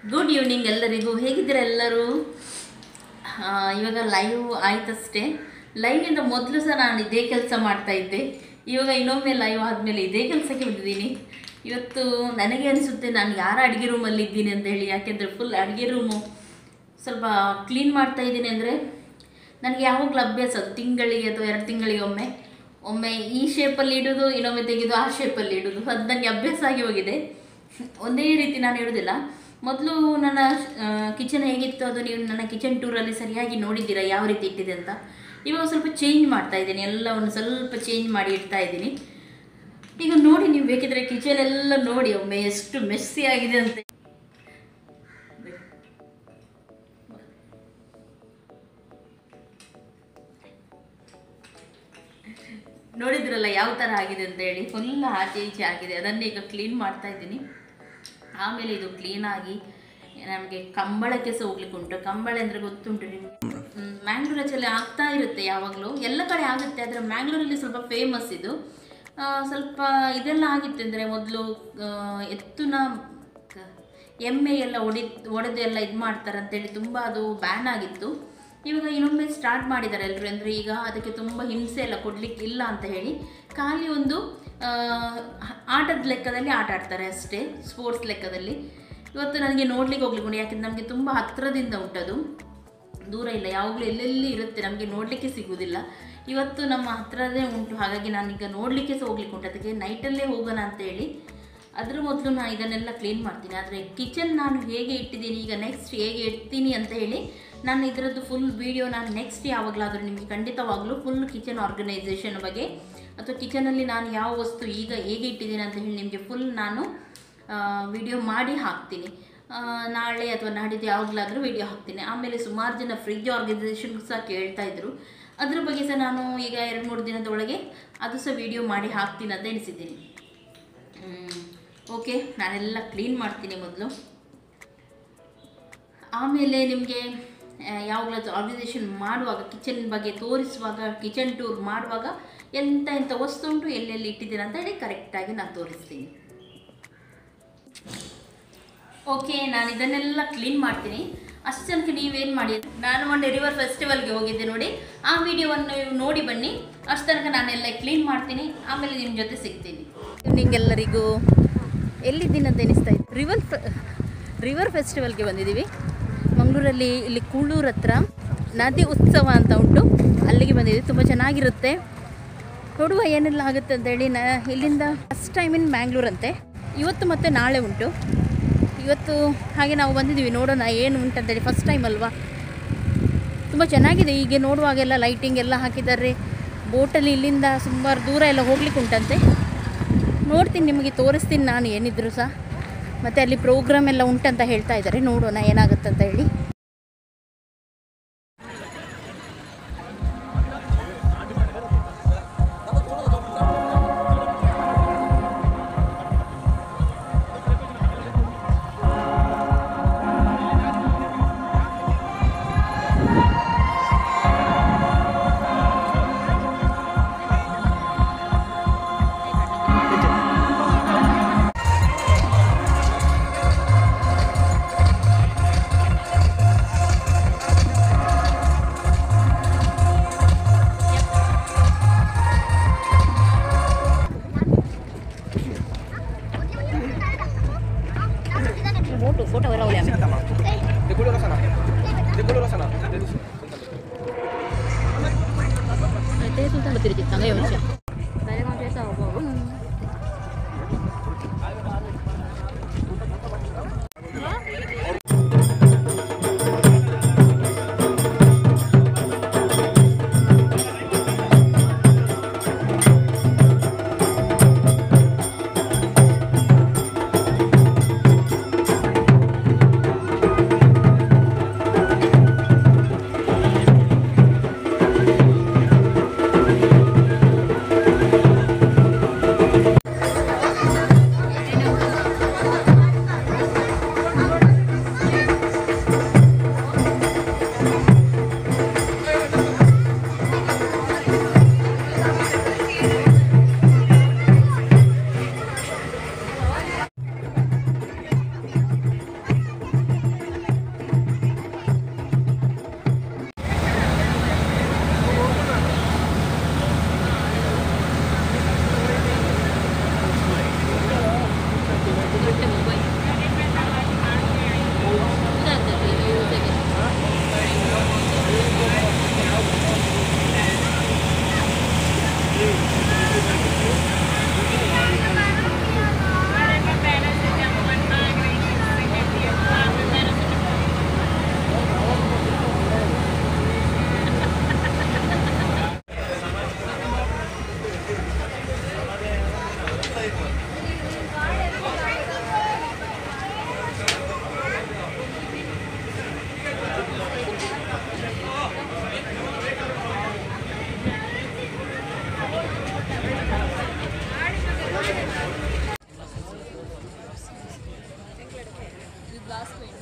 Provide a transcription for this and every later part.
Good evening ಎಲ್ಲರಿಗೂ. ಹೇಗಿದ್ದೀರಾ ಎಲ್ಲರೂ? ಇವಾಗ ಲೈವ್ ಆಯ್ತಷ್ಟೇ. ಲೈವಿಂದ ಮೊದಲು ಸಹ ನಾನು ಇದೇ ಕೆಲಸ ಮಾಡ್ತಾಯಿದ್ದೆ. ಇವಾಗ ಇನ್ನೊಮ್ಮೆ ಲೈವ್ ಆದಮೇಲೆ ಇದೇ ಕೆಲಸಕ್ಕೆ ಬಂದಿದ್ದೀನಿ. ಇವತ್ತು ನನಗೆ ಅನಿಸುತ್ತೆ ನಾನು ಯಾರ ಅಡುಗೆ ರೂಮಲ್ಲಿ ಇದ್ದೀನಿ ಅಂತ ಹೇಳಿ. ಯಾಕೆಂದರೆ ಫುಲ್ ಅಡುಗೆ ರೂಮು ಸ್ವಲ್ಪ ಕ್ಲೀನ್ ಮಾಡ್ತಾಯಿದ್ದೀನಿ. ಅಂದರೆ ನನಗೆ ಯಾವಾಗಲೂ ಅಭ್ಯಾಸ ಅದು ತಿಂಗಳಿಗೆ ಅಥವಾ 2 ತಿಂಗಳಿಗೆ ಒಮ್ಮೆ ಈ ಶೇಪಲ್ಲಿ ಇಡೋದು, ಇನ್ನೊಮ್ಮೆ ತೆಗೆದು ಆ ಶೇಪಲ್ಲಿ ಇಡೋದು. ಅದು ನನಗೆ ಅಭ್ಯಾಸ ಆಗಿ ಹೋಗಿದೆ. ಒಂದೇ ರೀತಿ ನಾನು ಇಡೋದಿಲ್ಲ. ಮೊದಲು ನನ್ನ ಕಿಚನ್ ಹೇಗಿತ್ತು ಅದು ನೀವು ನನ್ನ ಕಿಚನ್ ಟೂರಲ್ಲಿ ಸರಿಯಾಗಿ ನೋಡಿದ್ದೀರಾ ಯಾವ ರೀತಿ ಇಟ್ಟಿದೆ ಅಂತ. ಇವಾಗ ಸ್ವಲ್ಪ ಚೇಂಜ್ ಮಾಡ್ತಾ ಇದ್ದೀನಿ, ಎಲ್ಲವನ್ನು ಸ್ವಲ್ಪ ಚೇಂಜ್ ಮಾಡಿ ಇಡ್ತಾ ಇದ್ದೀನಿ. ಈಗ ನೋಡಿ, ನೀವು ಬೇಕಿದ್ರೆ ಕಿಚನ್ ಎಲ್ಲ ನೋಡಿ ಒಮ್ಮೆ ಎಷ್ಟು ಮೆಸ್ಸಿ ಆಗಿದೆ ಅಂತ. ನೋಡಿದ್ರಲ್ಲ ಯಾವ ಥರ ಆಗಿದೆ ಅಂತ ಹೇಳಿ. ಫುಲ್ ಆಚೆ ಈಚೆ ಆಗಿದೆ. ಅದನ್ನೇ ಈಗ ಕ್ಲೀನ್ ಮಾಡ್ತಾ ಇದ್ದೀನಿ. ಆಮೇಲೆ ಇದು ಕ್ಲೀನಾಗಿ ನಮಗೆ ಕಂಬಳಕ್ಕೆ ಸಹ ಹೋಗ್ಲಿಕ್ಕೆ ಉಂಟು. ಕಂಬಳ ಅಂದರೆ ಗೊತ್ತುಂಟು ನಿಮಗೆ, ಮ್ಯಾಂಗ್ಳೂರಲ್ಲಿ ಆಗ್ತಾ ಇರುತ್ತೆ ಯಾವಾಗಲೂ, ಎಲ್ಲ ಕಡೆ ಆಗುತ್ತೆ. ಆದರೆ ಮ್ಯಾಂಗ್ಳೂರಲ್ಲಿ ಸ್ವಲ್ಪ ಫೇಮಸ್ ಇದು. ಸ್ವಲ್ಪ ಇದೆಲ್ಲ ಆಗಿತ್ತು ಅಂದರೆ ಮೊದಲು ಎತ್ತುನ ಎಮ್ಮೆ ಎಲ್ಲ ಒಡೆದು ಎಲ್ಲ ಇದು ಮಾಡ್ತಾರೆ ಅಂತೇಳಿ ತುಂಬ ಅದು ಬ್ಯಾನ್ ಆಗಿತ್ತು. ಇವಾಗ ಇನ್ನೊಮ್ಮೆ ಸ್ಟಾರ್ಟ್ ಮಾಡಿದ್ದಾರೆ ಎಲ್ಲರೂ. ಅಂದರೆ ಈಗ ಅದಕ್ಕೆ ತುಂಬ ಹಿಂಸೆ ಎಲ್ಲ ಕೊಡಲಿಕ್ಕೆ ಇಲ್ಲ ಅಂತ ಹೇಳಿ ಖಾಲಿ ಒಂದು ಆಟದ ಲೆಕ್ಕದಲ್ಲಿ ಆಟ ಆಡ್ತಾರೆ ಅಷ್ಟೇ, ಸ್ಪೋರ್ಟ್ಸ್ ಲೆಕ್ಕದಲ್ಲಿ. ಇವತ್ತು ನನಗೆ ನೋಡ್ಲಿಕ್ಕೆ ಹೋಗ್ಲಿಕ್ಕೆ ಉಂಟು. ಯಾಕೆಂದರೆ ನಮಗೆ ತುಂಬ ಹತ್ತಿರದಿಂದ ಉಂಟದು, ದೂರ ಇಲ್ಲ. ಯಾವಾಗಲೂ ಎಲ್ಲೆಲ್ಲಿ ಇರುತ್ತೆ, ನಮಗೆ ನೋಡಲಿಕ್ಕೆ ಸಿಗುವುದಿಲ್ಲ. ಇವತ್ತು ನಮ್ಮ ಹತ್ತಿರದೇ ಉಂಟು, ಹಾಗಾಗಿ ನಾನೀಗ ನೋಡಲಿಕ್ಕೆ ಸಹ ಹೋಗ್ಲಿಕ್ಕೆ ಉಂಟು. ಅದಕ್ಕೆ ನೈಟಲ್ಲೇ ಹೋಗೋಣ ಅಂತೇಳಿ. ಅದ್ರ ಮೊದಲು ನಾನು ಇದನ್ನೆಲ್ಲ ಕ್ಲೀನ್ ಮಾಡ್ತೀನಿ. ಆದರೆ ಕಿಚನ್ ನಾನು ಹೇಗೆ ಇಟ್ಟಿದ್ದೀನಿ, ಈಗ ನೆಕ್ಸ್ಟ್ ಹೇಗೆ ಇಡ್ತೀನಿ ಅಂತ ಹೇಳಿ ನಾನು ಇದರದ್ದು ಫುಲ್ ವೀಡಿಯೋ ನಾನು ನೆಕ್ಸ್ಟ್ ಯಾವಾಗಲಾದರೂ ನಿಮಗೆ ಖಂಡಿತವಾಗಲೂ ಫುಲ್ ಕಿಚನ್ ಆರ್ಗನೈಸೇಷನ್ ಬಗ್ಗೆ ಅಥವಾ ಕಿಚನಲ್ಲಿ ನಾನು ಯಾವ ವಸ್ತು ಈಗ ಹೇಗೆ ಇಟ್ಟಿದ್ದೀನಿ ಅಂತ ಹೇಳಿ ನಿಮಗೆ ಫುಲ್ ನಾನು ವಿಡಿಯೋ ಮಾಡಿ ಹಾಕ್ತೀನಿ. ನಾಳೆ ಅಥವಾ ನಾಡಿದ್ದು ಯಾವಾಗಲಾದರೂ ವಿಡಿಯೋ ಹಾಕ್ತೀನಿ. ಆಮೇಲೆ ಸುಮಾರು ಜನ ಫ್ರಿಡ್ಜ್ ಆರ್ಗನೈಸೇಷನ್ ಸಹ ಕೇಳ್ತಾಯಿದ್ರು. ಅದ್ರ ಬಗ್ಗೆ ಸಹ ನಾನು ಈಗ 2-3 ದಿನದೊಳಗೆ ಅದು ಸಹ ವಿಡಿಯೋ ಮಾಡಿ ಹಾಕ್ತೀನಿ ಅಂತ ಎಣಿಸಿದ್ದೀನಿ. ಓಕೆ, ನಾನೆಲ್ಲ ಕ್ಲೀನ್ ಮಾಡ್ತೀನಿ ಮೊದಲು. ಆಮೇಲೆ ನಿಮಗೆ ಯಾವಾಗಲಾದರೂ ಆರ್ಗನೈಸೇಷನ್ ಮಾಡುವಾಗ, ಕಿಚನ್ ಬಗ್ಗೆ ತೋರಿಸುವಾಗ, ಕಿಚನ್ ಟೂರ್ ಮಾಡುವಾಗ ಎಂಥ ವಸ್ತು ಉಂಟು, ಎಲ್ಲೆಲ್ಲಿ ಇಟ್ಟಿದ್ದೀನಿ ಅಂತ ಹೇಳಿ ಕರೆಕ್ಟಾಗಿ ನಾನು ತೋರಿಸ್ತೀನಿ. ಓಕೆ, ನಾನು ಇದನ್ನೆಲ್ಲ ಕ್ಲೀನ್ ಮಾಡ್ತೀನಿ. ಅಷ್ಟು ಜನಕ್ಕೆ ನೀವೇನು ಮಾಡಿ, ನಾನು ಮೊನ್ನೆ ರಿವರ್ ಫೆಸ್ಟಿವಲ್ಗೆ ಹೋಗಿದ್ದೆ ನೋಡಿ, ಆ ವಿಡಿಯೋವನ್ನು ನೀವು ನೋಡಿ ಬನ್ನಿ. ಅಷ್ಟು ತನಕ ನಾನೆಲ್ಲ ಕ್ಲೀನ್ ಮಾಡ್ತೀನಿ, ಆಮೇಲೆ ನಿಮ್ಮ ಜೊತೆ ಸಿಗ್ತೀನಿ. ನಿಮಗೆಲ್ಲರಿಗೂ ಎಲ್ಲಿದ್ದೀನಿ ಅಂತ ಎನಿಸ್ತಾ ಇತ್ತು. ರಿವರ್ ಫೆಸ್ಟಿವಲ್ಗೆ ಬಂದಿದ್ದೀವಿ ಮಂಗಳೂರಲ್ಲಿ. ಇಲ್ಲಿ ಕೂಳೂರು ಹತ್ರ ನದಿ ಉತ್ಸವ ಅಂತ ಉಂಟು, ಅಲ್ಲಿಗೆ ಬಂದಿದ್ದೀವಿ. ತುಂಬ ಚೆನ್ನಾಗಿರುತ್ತೆ, ನೋಡುವ ಏನೆಲ್ಲ ಆಗುತ್ತೆ ಅಂತೇಳಿ. ಇಲ್ಲಿಂದ ಫಸ್ಟ್ ಟೈಮ್ ಇನ್ ಮ್ಯಾಂಗ್ಳೂರ್ ಅಂತೆ. ಇವತ್ತು ಮತ್ತು ನಾಳೆ ಉಂಟು. ಇವತ್ತು ಹಾಗೆ ನಾವು ಬಂದಿದ್ದೀವಿ, ನೋಡೋಣ ಏನು ಉಂಟಂತೇಳಿ. ಫಸ್ಟ್ ಟೈಮ್ ಅಲ್ವಾ, ತುಂಬ ಚೆನ್ನಾಗಿದೆ. ಹೀಗೆ ನೋಡುವಾಗೆಲ್ಲ ಲೈಟಿಂಗ್ ಎಲ್ಲ ಹಾಕಿದ್ದಾರೆ. ಬೋಟಲ್ಲಿ ಇಲ್ಲಿಂದ ಸುಮಾರು ದೂರ ಎಲ್ಲ ಹೋಗ್ಲಿಕ್ಕೆ ಉಂಟಂತೆ. ನೋಡ್ತೀನಿ, ನಿಮಗೆ ತೋರಿಸ್ತೀನಿ ನಾನು ಏನಿದ್ರು ಸಹ. ಮತ್ತು ಅಲ್ಲಿ ಪ್ರೋಗ್ರಾಮ್ ಎಲ್ಲ ಉಂಟಂತ ಹೇಳ್ತಾ ಇದ್ದಾರೆ, ನೋಡೋಣ ಏನಾಗುತ್ತಂತ ಹೇಳಿ. Foto era olhar. De color sana. De color sana. Ito yung sultan betul kita ngayon siya. Dahil mga siya sa glass paint.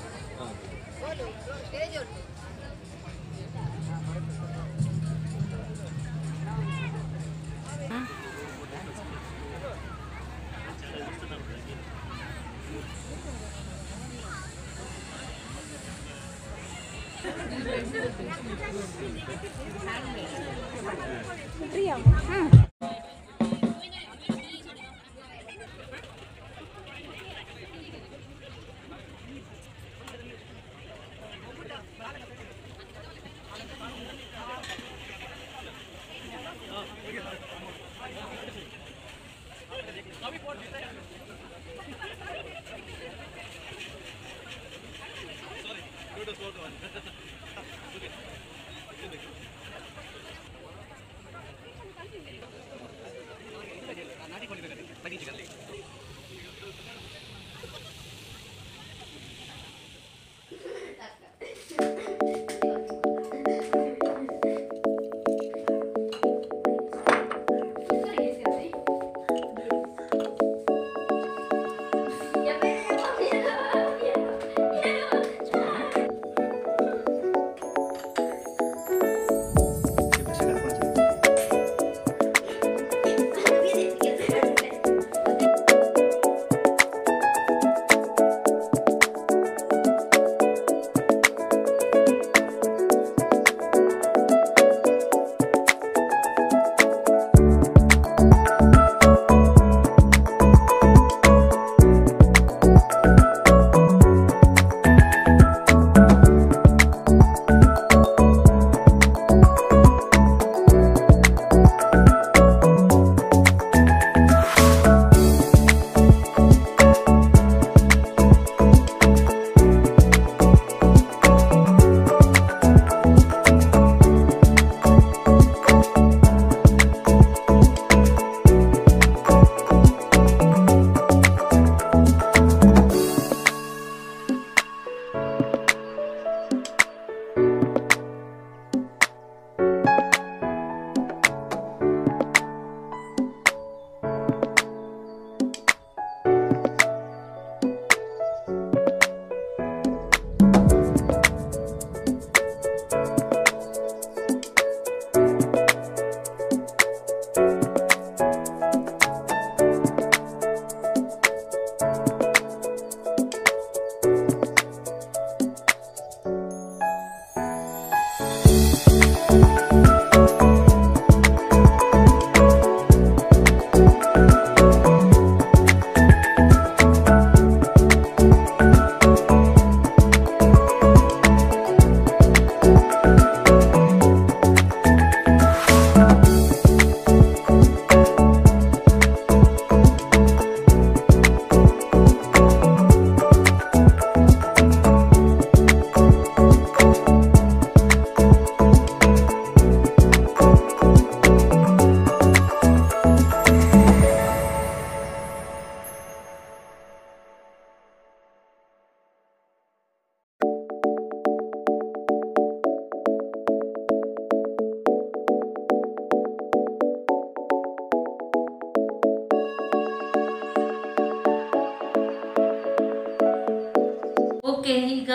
Okay, ಈಗ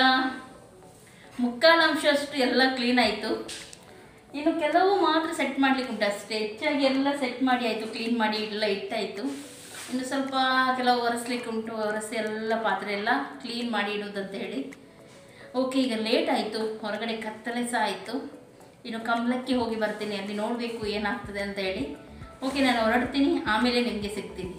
ಮುಕ್ಕಾಲು ಅಂಶಷ್ಟು ಎಲ್ಲ ಕ್ಲೀನ್ ಆಯಿತು. ಇನ್ನು ಕೆಲವು ಮಾತ್ರ ಸೆಟ್ ಮಾಡಲಿಕ್ಕೆ ಉಂಟು ಅಷ್ಟೇ. ಹೆಚ್ಚಾಗಿ ಎಲ್ಲ ಸೆಟ್ ಮಾಡಿ ಆಯಿತು, ಕ್ಲೀನ್ ಮಾಡಿ ಎಲ್ಲ ಇಟ್ಟಾಯಿತು. ಇನ್ನು ಸ್ವಲ್ಪ ಕೆಲವು ಒರೆಸ್ಲಿಕ್ಕೆ ಉಂಟು, ಒರೆಸಿ ಎಲ್ಲ ಪಾತ್ರೆ ಎಲ್ಲ ಕ್ಲೀನ್ ಮಾಡಿ ಇಡೋದಂತ ಹೇಳಿ. ಓಕೆ, ಈಗ ಲೇಟ್ ಆಯಿತು, ಹೊರಗಡೆ ಕತ್ತಲೆ ಸಹ ಆಯಿತು. ಇನ್ನು ಕಂಬಳಕ್ಕೆ ಹೋಗಿ ಬರ್ತೀನಿ, ಅಲ್ಲಿ ನೋಡಬೇಕು ಏನಾಗ್ತದೆ ಅಂತ ಹೇಳಿ. ಓಕೆ, ನಾನು ಹೊರಡ್ತೀನಿ, ಆಮೇಲೆ ನಿಮಗೆ ಸಿಗ್ತೀನಿ.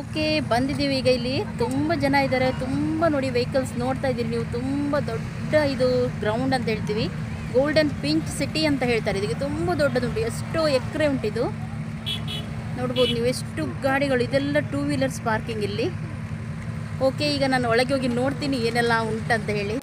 ಓಕೆ, ಬಂದಿದ್ದೀವಿ ಈಗ. ಇಲ್ಲಿ ತುಂಬ ಜನ ಇದ್ದಾರೆ, ತುಂಬ ನೋಡಿ ವೆಹಿಕಲ್ಸ್ ನೋಡ್ತಾ ಇದ್ದೀರಿ ನೀವು. ತುಂಬ ದೊಡ್ಡ ಇದು ಗ್ರೌಂಡ್ ಅಂತ ಹೇಳ್ತೀವಿ, ಗೋಲ್ಡನ್ ಪಿಂಚ್ ಸಿಟಿ ಅಂತ ಹೇಳ್ತಾರೆ. ಇದಕ್ಕೆ ತುಂಬ ದೊಡ್ಡದುಂಟು, ಎಷ್ಟೋ ಎಕರೆ ಉಂಟಿದು. ನೋಡ್ಬೋದು ನೀವು ಎಷ್ಟು ಗಾಡಿಗಳು, ಇದೆಲ್ಲ 2 ವೀಲರ್ಸ್ ಪಾರ್ಕಿಂಗ್ ಇಲ್ಲಿ. ಓಕೆ, ಈಗ ನಾನು ಒಳಗೆ ಹೋಗಿ ನೋಡ್ತೀನಿ ಏನೆಲ್ಲ ಉಂಟಂತ ಹೇಳಿ.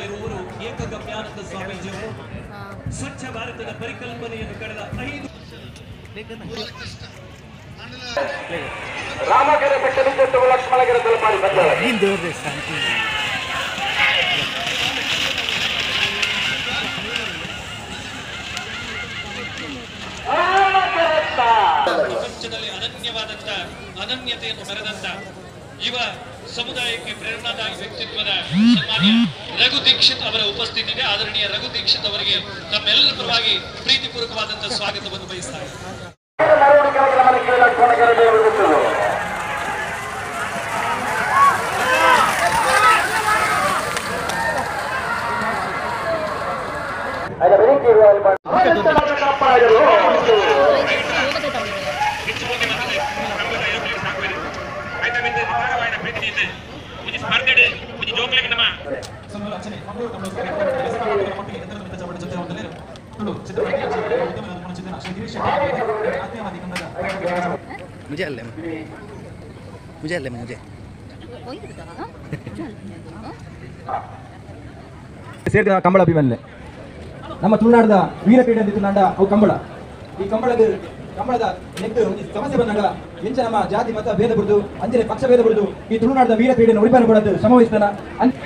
ಇರುವರು ಏಕಗಮ್ಯಾನಂದ ಸ್ವಾಮೀಜಿಯವರು ಸ್ವಚ್ಛ ಭಾರತದ ಪರಿಕಲ್ಪನೆಯನ್ನು ಕಳೆದ 5 ರಾಮಗೆರೆ ಬೆಟ್ಟದಿಂದ ಲಕ್ಷ್ಮಣಗೆರೆ ತಲುಪಾಡಿ ಬಂದರು. ಪ್ರಪಂಚದಲ್ಲಿ ಅನನ್ಯವಾದಂತ ಅನನ್ಯತೆಯನ್ನು ಮೆರೆದಂತ ಯುವ ಸಮುದಾಯಕ್ಕೆ ಪ್ರೇರಣಾದಾಯಿ ವ್ಯಕ್ತಿತ್ವದ ಸನ್ಮಾನ್ಯ ರಘು ದೀಕ್ಷಿತ್ ಅವರ ಉಪಸ್ಥಿತಿಗೆ ಆದರಣೀಯ ರಘು ದೀಕ್ಷಿತ್ ಅವರಿಗೆ ನಮ್ಮೆಲ್ಲರ ಪರವಾಗಿ ಪ್ರೀತಿಪೂರ್ವಕವಾದಂತಹ ಸ್ವಾಗತವನ್ನು ಬಯಸ್ತಾರೆ. ಸೇರಿದ ಕಂಬಳ ಅಭಿಮಾನಿ ನಮ್ಮ ತುಳುನಾಡದ ವೀರ ಕ್ರೀಡೆ ಅಂತ ತುಳುನಾಡ ಅವು ಕಂಬಳ. ಈ ಕಂಬಳದ ನೆಟ್ಟು ಸಮಸ್ಯೆ ಬಂದಾಗ ಎಂಚ ನಮ್ಮ ಜಾತಿ ಮತ ಭೇದ ಬಿಡುದು ಅಂಜನೆ ಪಕ್ಷ ಭೇದ ಬಿಡುದು ಈ ತುಳುನಾಡದ ವೀರ ಕ್ರೀಡೆಯನ್ನು ಉಳಿಪಾನ ಕೊಡೋದು ಶ್ರಮವಹಿಸ್ತಾನ ಅಂಚನೆ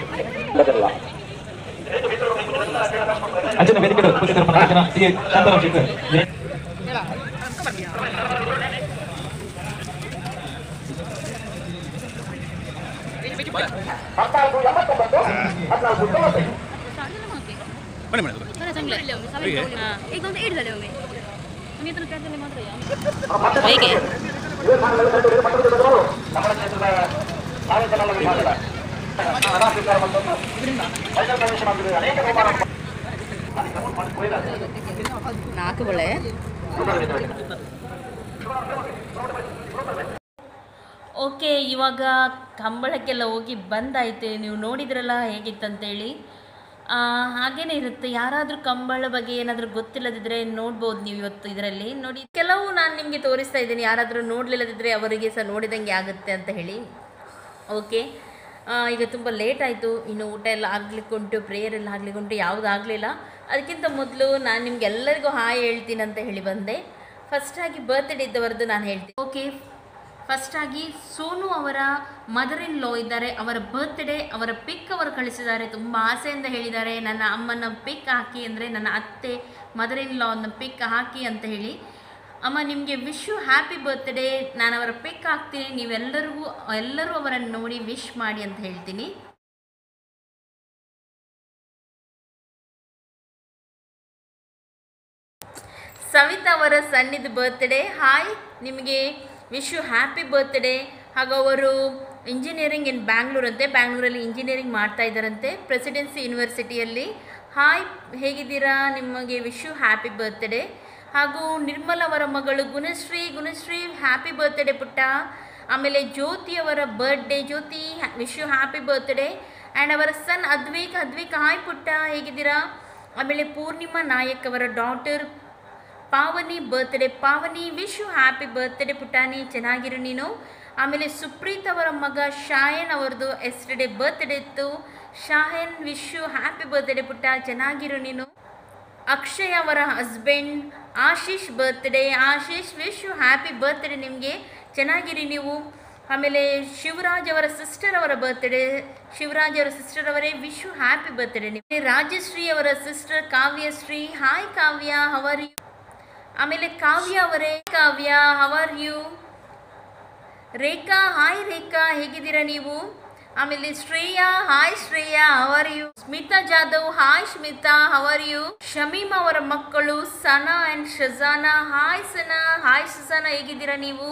ನಾಲ್ಕು ಬಳೆ ಓಕೆ. ಇವಾಗ ಕಂಬಳಕ್ಕೆಲ್ಲ ಹೋಗಿ ಬಂದಾಯ್ತು. ನೀವು ನೋಡಿದ್ರಲ್ಲ ಹೇಗಿತ್ತಂತೇಳಿ. ಹಾಗೇನೇ ಇರುತ್ತೆ. ಯಾರಾದರೂ ಕಂಬಳ ಬಗ್ಗೆ ಏನಾದರೂ ಗೊತ್ತಿಲ್ಲದಿದ್ದರೆ ನೋಡ್ಬೋದು ನೀವು ಇವತ್ತು ಇದರಲ್ಲಿ ನೋಡಿ. ಕೆಲವು ನಾನು ನಿಮಗೆ ತೋರಿಸ್ತಾ ಇದ್ದೀನಿ, ಯಾರಾದರೂ ನೋಡಲಿಲ್ಲದಿದ್ದರೆ ಅವರಿಗೆ ಸಹ ನೋಡಿದಂಗೆ ಆಗುತ್ತೆ ಅಂತ ಹೇಳಿ. ಓಕೆ, ಈಗ ತುಂಬ ಲೇಟ್ ಆಯಿತು. ಇನ್ನು ಊಟ ಎಲ್ಲ ಆಗ್ಲಿಕ್ಕುಂಟು, ಪ್ರೇಯರ್ ಎಲ್ಲ ಆಗ್ಲಿಕ್ಕುಂಟು, ಯಾವುದೂ ಆಗಲಿಲ್ಲ. ಅದಕ್ಕಿಂತ ಮೊದಲು ನಾನು ನಿಮಗೆಲ್ಲರಿಗೂ ಹಾಯ್ ಹೇಳ್ತೀನಿ ಅಂತ ಹೇಳಿ ಬಂದೆ. ಫಸ್ಟಾಗಿ ಬರ್ತ್ಡೇ ಇದ್ದವರದ್ದು ನಾನು ಹೇಳ್ತೀನಿ. ಓಕೆ, ಫಸ್ಟಾಗಿ ಸೋನು ಅವರ ಮದರ್ ಇನ್ ಲಾ ಇದ್ದಾರೆ. ಅವರ ಬರ್ತ್ಡೇ, ಅವರ ಪಿಕ್ ಅವರು ಕಳಿಸಿದ್ದಾರೆ. ತುಂಬ ಆಸೆಯಿಂದ ಹೇಳಿದ್ದಾರೆ, ನನ್ನ ಅಮ್ಮನ ಪಿಕ್ ಹಾಕಿ, ಅಂದರೆ ನನ್ನ ಅತ್ತೆ ಮದರ್ ಇನ್ ಲಾನ ಪಿಕ್ ಹಾಕಿ ಅಂತ ಹೇಳಿ. ಅಮ್ಮ ನಿಮಗೆ ವಿಶ್ ಯು ಹ್ಯಾಪಿ ಬರ್ತ್ಡೇ. ನಾನು ಅವರ ಪಿಕ್ ಹಾಕ್ತೀನಿ, ಎಲ್ಲರೂ ಅವರನ್ನು ನೋಡಿ ವಿಶ್ ಮಾಡಿ ಅಂತ ಹೇಳ್ತೀನಿ. ಸವಿತಾ ಅವರ ಸನ್ನಿಧಿ ಬರ್ತ್ಡೇ. ಹಾಯ್, ನಿಮಗೆ ವಿಶ್ ಯು ಹ್ಯಾಪಿ ಬರ್ತ್ಡೇ. ಹಾಗೂ ಅವರು ಇಂಜಿನಿಯರಿಂಗ್ ಇನ್ ಬ್ಯಾಂಗ್ಳೂರ್ ಅಂತೆ, ಬ್ಯಾಂಗ್ಳೂರಲ್ಲಿ ಇಂಜಿನಿಯರಿಂಗ್ ಮಾಡ್ತಾ ಇದ್ದಾರಂತೆ ಪ್ರೆಸಿಡೆನ್ಸಿ ಯೂನಿವರ್ಸಿಟಿಯಲ್ಲಿ. ಹಾಯ್, ಹೇಗಿದ್ದೀರಾ? ನಿಮಗೆ ವಿಶ್ ಯು ಹ್ಯಾಪಿ ಬರ್ತ್ಡೇ. ಹಾಗೂ ನಿರ್ಮಲ ಅವರ ಮಗಳು ಗುಣಶ್ರೀ ಹ್ಯಾಪಿ ಬರ್ತ್ಡೇ ಪುಟ್ಟ. ಆಮೇಲೆ ಜ್ಯೋತಿ ಅವರ birthday. Jyoti wish you happy birthday. And ಅವರ ಸನ್ ಅದ್ವಿಕ್ ಹಾಯ್ ಪುಟ್ಟ, ಹೇಗಿದ್ದೀರಾ? ಆಮೇಲೆ ಪೂರ್ಣಿಮಾ ನಾಯಕ್ ಅವರ daughter Pavani birthday. Pavani wish you happy birthday ಪುಟಾಣಿ, ಚೆನ್ನಾಗಿರು ನೀನು. ಆಮೇಲೆ ಸುಪ್ರೀತ್ ಅವರ ಮಗ ಶಾಯನ್ ಅವರದು ಎಸ್ಟರ್ಡೇ ಬರ್ತ್ಡೇ ಇತ್ತು. Shayan wish you happy birthday ಪುಟ್ಟ, ಚೆನ್ನಾಗಿರು ನೀನು. ಅಕ್ಷಯ್ ಅವರ husband Ashish birthday. Ashish wish you happy birthday, ನಿಮಗೆ ಚೆನ್ನಾಗಿರಿ ನೀವು. ಆಮೇಲೆ ಶಿವರಾಜ್ ಅವರ ಸಿಸ್ಟರ್ ಅವರ ಬರ್ತ್ಡೇ. ಶಿವರಾಜ್ ಅವರ ಸಿಸ್ಟರ್ ಅವರೇ ವಿಶ್ ಯು ಹ್ಯಾಪಿ ಬರ್ತ್ಡೇ ನಿಮಗೆ. ರಾಜಶ್ರೀ ಅವರ sister Kavyashree. Hi Kavya, how are you? ಆಮೇಲೆ ಕಾವ್ಯ ಅವರೇ, Kavya how are you? Rekha hi Rekha, ಹೇಗಿದ್ದೀರಾ ನೀವು? ಆಮೇಲೆ Shreya hi Shreya, how are you? Smita Jadhav hi Smita, how are you? Shamima ಅವರ ಮಕ್ಕಳು Sana and Shajana. Hi Sana, hi Shajana, ಹೇಗಿದ್ದೀರಾ ನೀವು?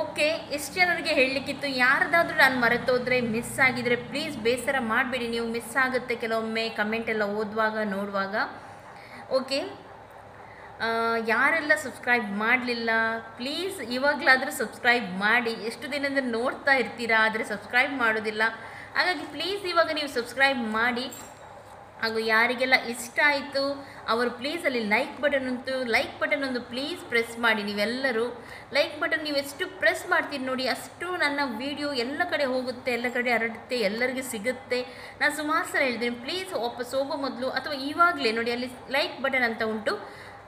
ಓಕೆ, ಎಷ್ಟು ಜನರಿಗೆ ಹೇಳಲಿಕ್ಕಿತ್ತು. ಯಾರ್ದಾದ್ರೂ ನಾನು ಮರೆತೋದ್ರೆ, ಮಿಸ್ ಆಗಿದ್ರೆ ಪ್ಲೀಸ್ ಬೇಸರ ಮಾಡಬೇಡಿ. ನೀವು ಮಿಸ್ ಆಗುತ್ತೆ ಕೆಲವೊಮ್ಮೆ ಕಮೆಂಟ್ ಎಲ್ಲ ಓದುವಾಗ ನೋಡುವಾಗ. ಓಕೆ, ಯಾರೆಲ್ಲ ಸಬ್ಸ್ಕ್ರೈಬ್ ಮಾಡಲಿಲ್ಲ ಪ್ಲೀಸ್ ಇವಾಗಲಾದರೂ ಸಬ್ಸ್ಕ್ರೈಬ್ ಮಾಡಿ. ಎಷ್ಟು ದಿನದಿಂದ ನೋಡ್ತಾ ಇರ್ತೀರಾ, ಆದರೆ ಸಬ್ಸ್ಕ್ರೈಬ್ ಮಾಡೋದಿಲ್ಲ. ಹಾಗಾಗಿ ಪ್ಲೀಸ್ ಇವಾಗ ನೀವು ಸಬ್ಸ್ಕ್ರೈಬ್ ಮಾಡಿ. ಹಾಗೂ ಯಾರಿಗೆಲ್ಲ ಇಷ್ಟ ಆಯಿತು ಅವರು ಪ್ಲೀಸ್ ಅಲ್ಲಿ ಲೈಕ್ ಬಟನ್ ಉಂಟು, ಲೈಕ್ ಬಟನ್ ಒಂದು ಪ್ಲೀಸ್ ಪ್ರೆಸ್ ಮಾಡಿ. ನೀವೆಲ್ಲರೂ ಲೈಕ್ ಬಟನ್ ನೀವು ಎಷ್ಟು ಪ್ರೆಸ್ ಮಾಡ್ತೀರಿ ನೋಡಿ, ಅಷ್ಟು ನನ್ನ ವಿಡಿಯೋ ಎಲ್ಲ ಕಡೆ ಹೋಗುತ್ತೆ, ಎಲ್ಲ ಕಡೆ ಹರಡುತ್ತೆ, ಎಲ್ಲರಿಗೆ ಸಿಗುತ್ತೆ. ನಾನು ಸುಮಾರು ಸಲ ಹೇಳ್ತೀನಿ, ಪ್ಲೀಸ್ ವಾಪಸ್ ಹೋಗೋ ಮೊದಲು ಅಥವಾ ಇವಾಗಲೇ ನೋಡಿ ಅಲ್ಲಿ ಲೈಕ್ ಬಟನ್ ಅಂತ ಉಂಟು,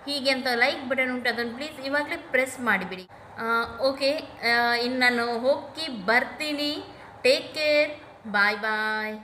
ಹೀಗೆ ಅಂತ ಲೈಕ್ ಬಟನ್ ಉಂಟು, ಅದನ್ನು ಪ್ಲೀಸ್ ಇವಾಗಲೇ ಪ್ರೆಸ್ ಮಾಡಿಬಿಡಿ. ಓಕೆ, ಇನ್ನು ನಾನು ಹೋಗಿ ಬರ್ತೀನಿ. ಟೇಕ್ ಕೇರ್, ಬಾಯ್ ಬಾಯ್.